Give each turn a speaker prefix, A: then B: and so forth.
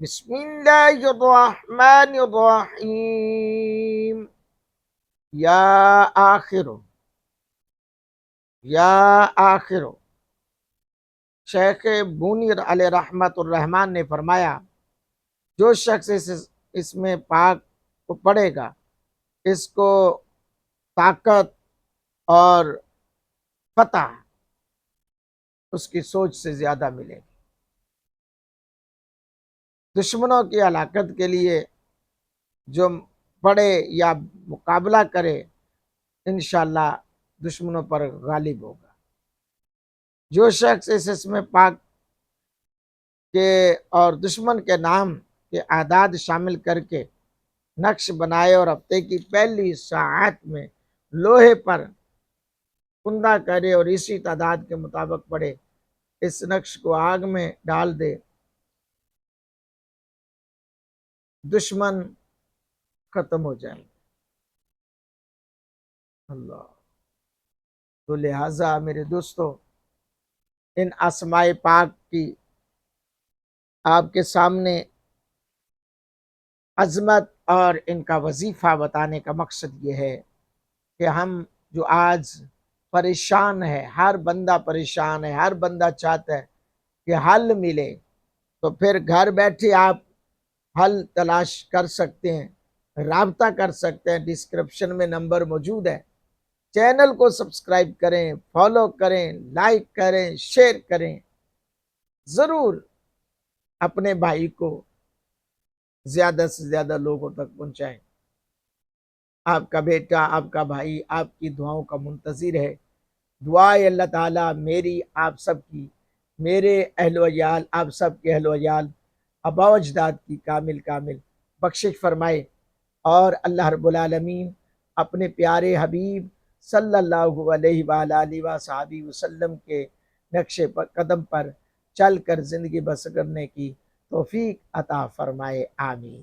A: بسم اللہ الرحمن الرحیم یا آخر یا آخر شیخ بونی علیہ رحمت الرحمن نے فرمایا جو شخص اس میں پاک کو پڑھے گا اس کو طاقت اور فتح اس کی سوچ سے زیادہ ملے گی۔ دشمنوں کی ہلاکت کے لیے جو پڑھے یا مقابلہ کرے انشاءاللہ دشمنوں پر غالب ہوگا۔ جو شخص اس میں پاک کے اور دشمن کے نام کے اعداد شامل کر کے نقش بنائے اور ہفتے کی پہلی ساعت میں لوہے پر کندہ کرے اور اسی تعداد کے مطابق پڑھے، اس نقش کو آگ میں ڈال دے، دشمن ختم ہو جائیں گے۔ اللہ تو لہٰذا میرے دوستو ان اسماء پاک کی آپ کے سامنے عظمت اور ان کا وظیفہ بتانے کا مقصد یہ ہے کہ ہم جو آج پریشان ہے، ہر بندہ پریشان ہے، ہر بندہ چاہتا ہے کہ حل ملے، تو پھر گھر بیٹھے آپ حل تلاش کر سکتے ہیں، رابطہ کر سکتے ہیں۔ ڈسکرپشن میں نمبر موجود ہے، چینل کو سبسکرائب کریں، فالو کریں، لائک کریں، شیئر کریں، ضرور اپنے بھائی کو زیادہ سے زیادہ لوگوں تک پہنچائیں۔ آپ کا بیٹا، آپ کا بھائی آپ کی دعاؤں کا منتظر ہے۔ دعا ہے اللہ تعالیٰ میری، آپ سب کی، میرے اہل و عیال، آپ سب کے اہل و عیال، آباء و اجداد کی کامل بخشش فرمائے، اور اللہ رب العالمین اپنے پیارے حبیب صلی اللہ علیہ وآلہ وصحبہ وسلم کے نقش قدم پر چل کر زندگی بسر کرنے کی توفیق عطا فرمائے، آمین۔